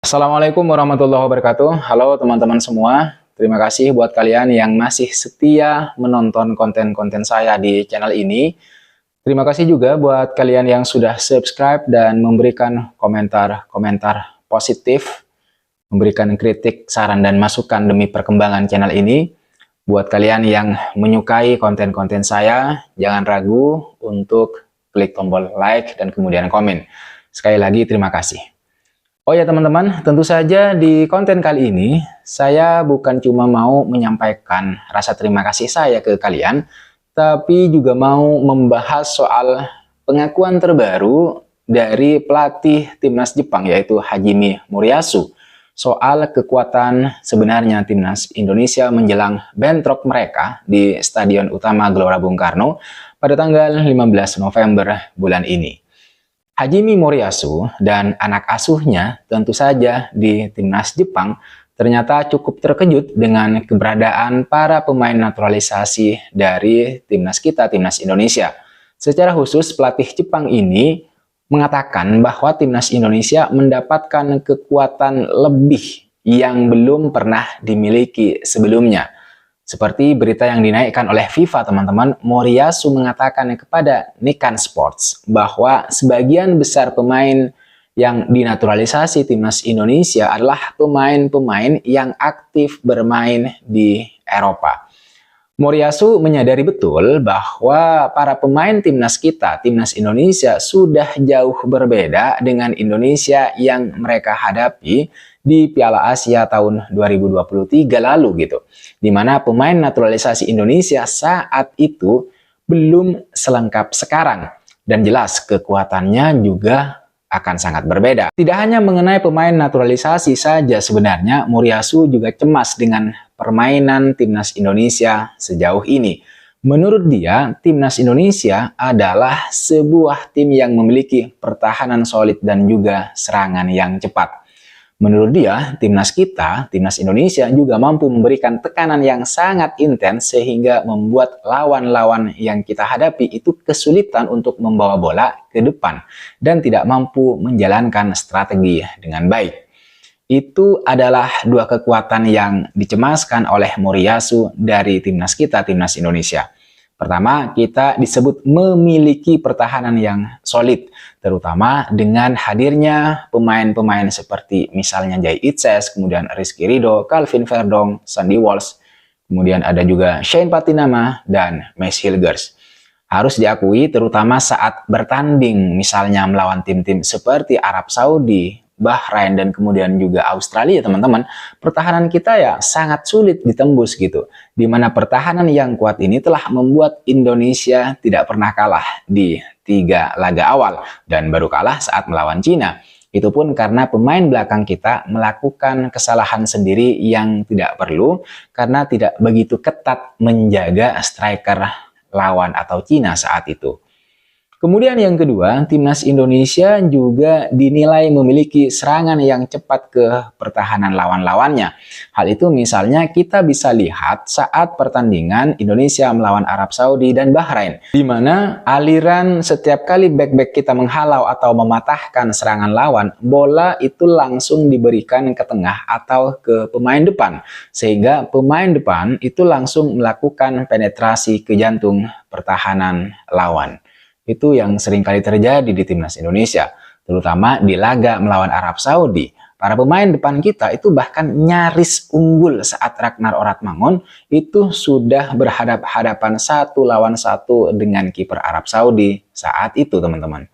Assalamualaikum warahmatullahi wabarakatuh. Halo teman-teman semua. Terima kasih buat kalian yang masih setia menonton konten-konten saya di channel ini. Terima kasih juga buat kalian yang sudah subscribe dan memberikan komentar-komentar positif, memberikan kritik, saran, dan masukan demi perkembangan channel ini. Buat kalian yang menyukai konten-konten saya, jangan ragu untuk klik tombol like dan kemudian komen. Sekali lagi terima kasih. Oh ya teman-teman, tentu saja di konten kali ini saya bukan cuma mau menyampaikan rasa terima kasih saya ke kalian, tapi juga mau membahas soal pengakuan terbaru dari pelatih timnas Jepang yaitu Hajime Moriyasu soal kekuatan sebenarnya timnas Indonesia menjelang bentrok mereka di Stadion Utama Gelora Bung Karno pada tanggal 15 November bulan ini. Hajime Moriyasu dan anak asuhnya tentu saja di timnas Jepang ternyata cukup terkejut dengan keberadaan para pemain naturalisasi dari timnas kita, timnas Indonesia. Secara khusus pelatih Jepang ini mengatakan bahwa timnas Indonesia mendapatkan kekuatan lebih yang belum pernah dimiliki sebelumnya. Seperti berita yang dinaikkan oleh FIFA, teman-teman, Moriyasu mengatakan kepada Nikkan Sports bahwa sebagian besar pemain yang dinaturalisasi timnas Indonesia adalah pemain-pemain yang aktif bermain di Eropa. Moriyasu menyadari betul bahwa para pemain timnas kita, timnas Indonesia, sudah jauh berbeda dengan Indonesia yang mereka hadapi di Piala Asia tahun 2023 lalu gitu. Di mana pemain naturalisasi Indonesia saat itu belum selengkap sekarang. Dan jelas kekuatannya juga akan sangat berbeda. Tidak hanya mengenai pemain naturalisasi saja sebenarnya, Moriyasu juga cemas dengan permainan timnas Indonesia sejauh ini. Menurut dia, timnas Indonesia adalah sebuah tim yang memiliki pertahanan solid dan juga serangan yang cepat. Menurut dia, timnas kita, timnas Indonesia juga mampu memberikan tekanan yang sangat intens sehingga membuat lawan-lawan yang kita hadapi itu kesulitan untuk membawa bola ke depan dan tidak mampu menjalankan strategi dengan baik. Itu adalah dua kekuatan yang dicemaskan oleh Moriyasu dari timnas kita, timnas Indonesia. Pertama, kita disebut memiliki pertahanan yang solid, terutama dengan hadirnya pemain-pemain seperti misalnya Jay Itzes, kemudian Rizky Ridho, Calvin Verdong, Sandy Walsh, kemudian ada juga Shane Patinama, dan Mesh Hilgers. Harus diakui terutama saat bertanding misalnya melawan tim-tim seperti Arab Saudi, Bahrain, dan kemudian juga Australia, teman-teman, pertahanan kita ya sangat sulit ditembus gitu. Dimana pertahanan yang kuat ini telah membuat Indonesia tidak pernah kalah di 3 laga awal dan baru kalah saat melawan Cina. Itu pun karena pemain belakang kita melakukan kesalahan sendiri yang tidak perlu karena tidak begitu ketat menjaga striker lawan atau Cina saat itu. Kemudian yang kedua, timnas Indonesia juga dinilai memiliki serangan yang cepat ke pertahanan lawan-lawannya. Hal itu misalnya kita bisa lihat saat pertandingan Indonesia melawan Arab Saudi dan Bahrain, di mana aliran setiap kali bek-bek kita menghalau atau mematahkan serangan lawan, bola itu langsung diberikan ke tengah atau ke pemain depan, sehingga pemain depan itu langsung melakukan penetrasi ke jantung pertahanan lawan. Itu yang sering kali terjadi di timnas Indonesia, terutama di laga melawan Arab Saudi. Para pemain depan kita itu bahkan nyaris unggul saat Ragnar Oratmangun itu sudah berhadapan-hadapan 1 lawan 1 dengan kiper Arab Saudi saat itu, teman-teman.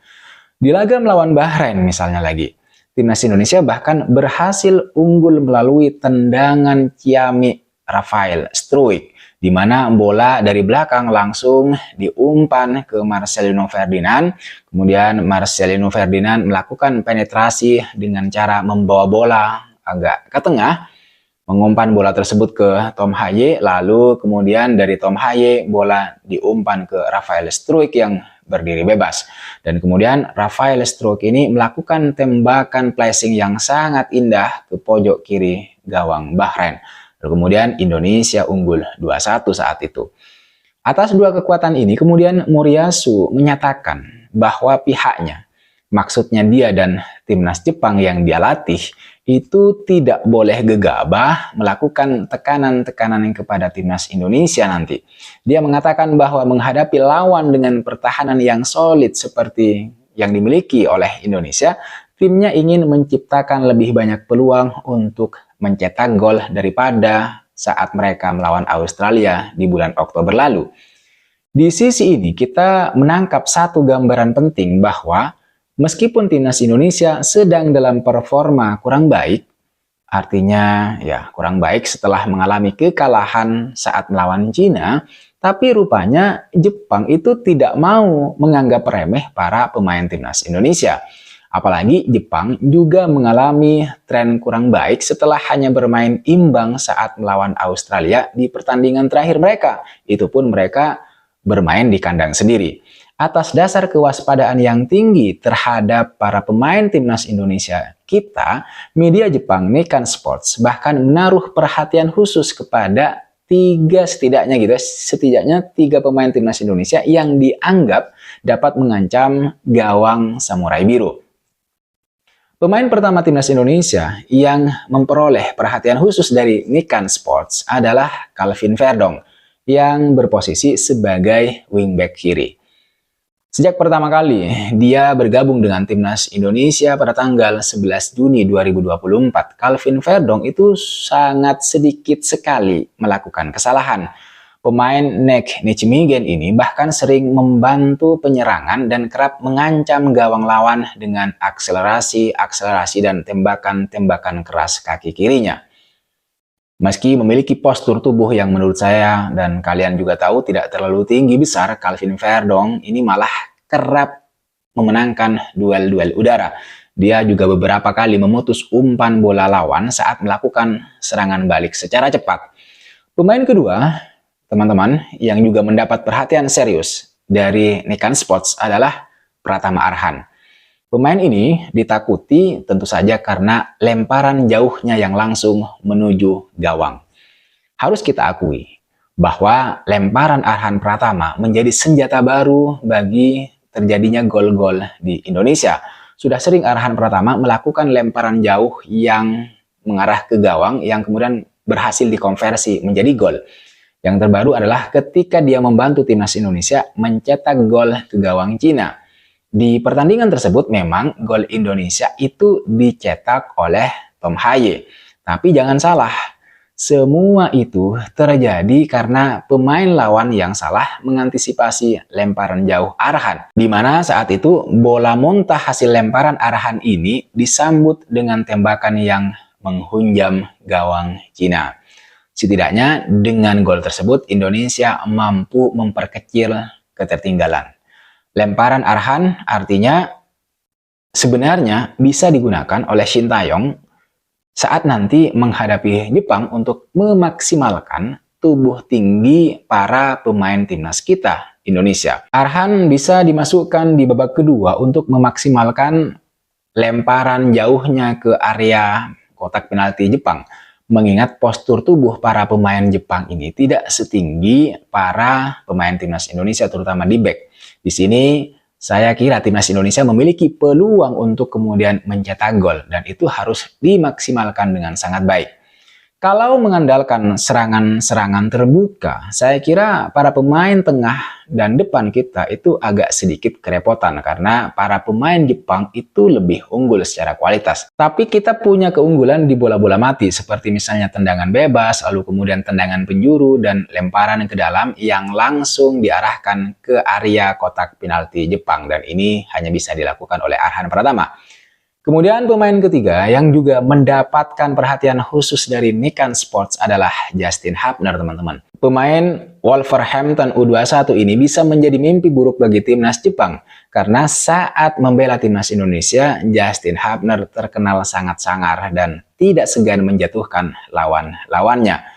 Di laga melawan Bahrain misalnya lagi, timnas Indonesia bahkan berhasil unggul melalui tendangan Thiamin Rafael Struijk, di mana bola dari belakang langsung diumpan ke Marcelino Ferdinand. Kemudian Marcelino Ferdinand melakukan penetrasi dengan cara membawa bola agak ke tengah, mengumpan bola tersebut ke Tom Haye, lalu kemudian dari Tom Haye bola diumpan ke Rafael Struijk yang berdiri bebas. Dan kemudian Rafael Struijk ini melakukan tembakan placing yang sangat indah ke pojok kiri gawang Bahrain. Kemudian Indonesia unggul 2-1 saat itu. Atas dua kekuatan ini kemudian Moriyasu menyatakan bahwa pihaknya, maksudnya dia dan timnas Jepang yang dia latih, itu tidak boleh gegabah melakukan tekanan-tekanan kepada timnas Indonesia nanti. Dia mengatakan bahwa menghadapi lawan dengan pertahanan yang solid seperti yang dimiliki oleh Indonesia, timnya ingin menciptakan lebih banyak peluang untuk mencetak gol daripada saat mereka melawan Australia di bulan Oktober lalu. Di sisi ini kita menangkap satu gambaran penting bahwa meskipun timnas Indonesia sedang dalam performa kurang baik, artinya ya kurang baik setelah mengalami kekalahan saat melawan Cina, tapi rupanya Jepang itu tidak mau menganggap remeh para pemain timnas Indonesia. Apalagi Jepang juga mengalami tren kurang baik setelah hanya bermain imbang saat melawan Australia di pertandingan terakhir mereka. Itu pun mereka bermain di kandang sendiri. Atas dasar kewaspadaan yang tinggi terhadap para pemain timnas Indonesia kita, media Jepang Nikkan Sports bahkan menaruh perhatian khusus kepada setidaknya tiga pemain timnas Indonesia yang dianggap dapat mengancam gawang Samurai Biru. Pemain pertama timnas Indonesia yang memperoleh perhatian khusus dari Nikkan Sports adalah Calvin Verdong yang berposisi sebagai wingback kiri. Sejak pertama kali dia bergabung dengan timnas Indonesia pada tanggal 11 Juni 2024, Calvin Verdong itu sangat sedikit sekali melakukan kesalahan. Pemain Nek Nichimigen ini bahkan sering membantu penyerangan dan kerap mengancam gawang lawan dengan akselerasi dan tembakan-tembakan keras kaki kirinya. Meski memiliki postur tubuh yang menurut saya dan kalian juga tahu tidak terlalu tinggi besar, Calvin Verdong ini malah kerap memenangkan duel-duel udara. Dia juga beberapa kali memutus umpan bola lawan saat melakukan serangan balik secara cepat. Pemain kedua, teman-teman, yang juga mendapat perhatian serius dari Nikkan Sports adalah Pratama Arhan. Pemain ini ditakuti tentu saja karena lemparan jauhnya yang langsung menuju gawang. Harus kita akui bahwa lemparan Arhan Pratama menjadi senjata baru bagi terjadinya gol-gol di Indonesia. Sudah sering Arhan Pratama melakukan lemparan jauh yang mengarah ke gawang yang kemudian berhasil dikonversi menjadi gol. Yang terbaru adalah ketika dia membantu timnas Indonesia mencetak gol ke gawang Cina. Di pertandingan tersebut memang gol Indonesia itu dicetak oleh Tom Haye. Tapi jangan salah, semua itu terjadi karena pemain lawan yang salah mengantisipasi lemparan jauh Arhan. Di mana saat itu bola muntah hasil lemparan Arhan ini disambut dengan tembakan yang menghunjam gawang Cina. Setidaknya dengan gol tersebut Indonesia mampu memperkecil ketertinggalan. Lemparan Arhan artinya sebenarnya bisa digunakan oleh Shin Tae-yong saat nanti menghadapi Jepang untuk memaksimalkan tubuh tinggi para pemain timnas kita, Indonesia. Arhan bisa dimasukkan di babak kedua untuk memaksimalkan lemparan jauhnya ke area kotak penalti Jepang. Mengingat postur tubuh para pemain Jepang ini tidak setinggi para pemain timnas Indonesia, terutama di back. Di sini saya kira timnas Indonesia memiliki peluang untuk kemudian mencetak gol dan itu harus dimaksimalkan dengan sangat baik. Kalau mengandalkan serangan-serangan terbuka, saya kira para pemain tengah dan depan kita itu agak sedikit kerepotan karena para pemain Jepang itu lebih unggul secara kualitas. Tapi kita punya keunggulan di bola-bola mati seperti misalnya tendangan bebas, lalu kemudian tendangan penjuru dan lemparan ke dalam yang langsung diarahkan ke area kotak penalti Jepang dan ini hanya bisa dilakukan oleh Arhan Pratama. Kemudian pemain ketiga yang juga mendapatkan perhatian khusus dari Nikkan Sports adalah Justin Hubner, teman-teman. Pemain Wolverhampton U21 ini bisa menjadi mimpi buruk bagi timnas Jepang karena saat membela timnas Indonesia, Justin Hubner terkenal sangat sangar dan tidak segan menjatuhkan lawan-lawannya.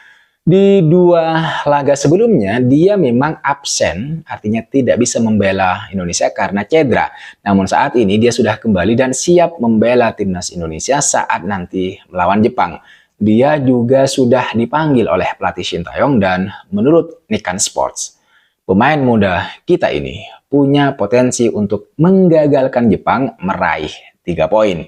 Di dua laga sebelumnya, dia memang absen, artinya tidak bisa membela Indonesia karena cedera. Namun saat ini dia sudah kembali dan siap membela timnas Indonesia saat nanti melawan Jepang. Dia juga sudah dipanggil oleh pelatih Shin Tae-yong dan menurut Nikkan Sports, pemain muda kita ini punya potensi untuk menggagalkan Jepang meraih 3 poin.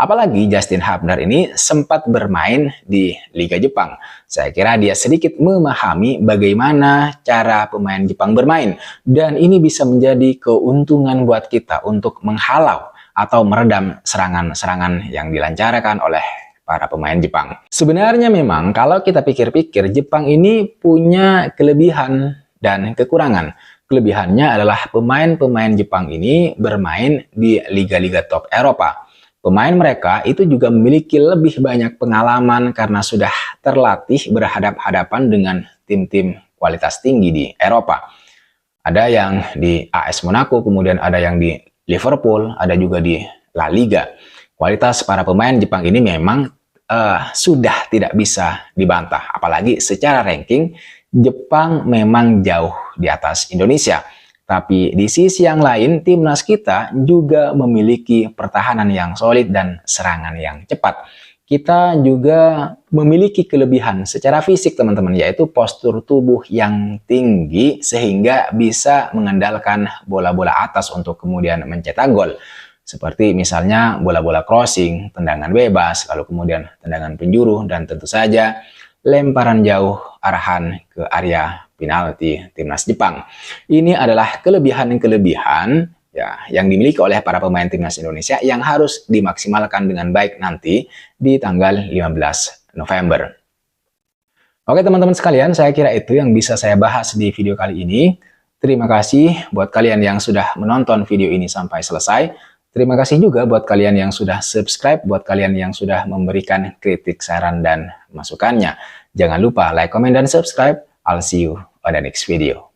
Apalagi Justin Hubner ini sempat bermain di Liga Jepang. Saya kira dia sedikit memahami bagaimana cara pemain Jepang bermain. Dan ini bisa menjadi keuntungan buat kita untuk menghalau atau meredam serangan-serangan yang dilancarkan oleh para pemain Jepang. Sebenarnya memang kalau kita pikir-pikir, Jepang ini punya kelebihan dan kekurangan. Kelebihannya adalah pemain-pemain Jepang ini bermain di liga-liga top Eropa. Pemain mereka itu juga memiliki lebih banyak pengalaman karena sudah terlatih berhadapan-hadapan dengan tim-tim kualitas tinggi di Eropa. Ada yang di AS Monaco, kemudian ada yang di Liverpool, ada juga di La Liga. Kualitas para pemain Jepang ini memang sudah tidak bisa dibantah. Apalagi secara ranking, Jepang memang jauh di atas Indonesia. Tapi di sisi yang lain, timnas kita juga memiliki pertahanan yang solid dan serangan yang cepat. Kita juga memiliki kelebihan secara fisik teman-teman, yaitu postur tubuh yang tinggi sehingga bisa mengandalkan bola-bola atas untuk kemudian mencetak gol. Seperti misalnya bola-bola crossing, tendangan bebas, lalu kemudian tendangan penjuru, dan tentu saja lemparan jauh arahan ke area penalti timnas Jepang. Ini adalah kelebihan-kelebihan ya yang dimiliki oleh para pemain timnas Indonesia yang harus dimaksimalkan dengan baik nanti di tanggal 15 November. Oke teman-teman sekalian, saya kira itu yang bisa saya bahas di video kali ini. Terima kasih buat kalian yang sudah menonton video ini sampai selesai. Terima kasih juga buat kalian yang sudah subscribe, buat kalian yang sudah memberikan kritik, saran, dan masukannya. Jangan lupa like, comment, dan subscribe. I'll see you on the next video.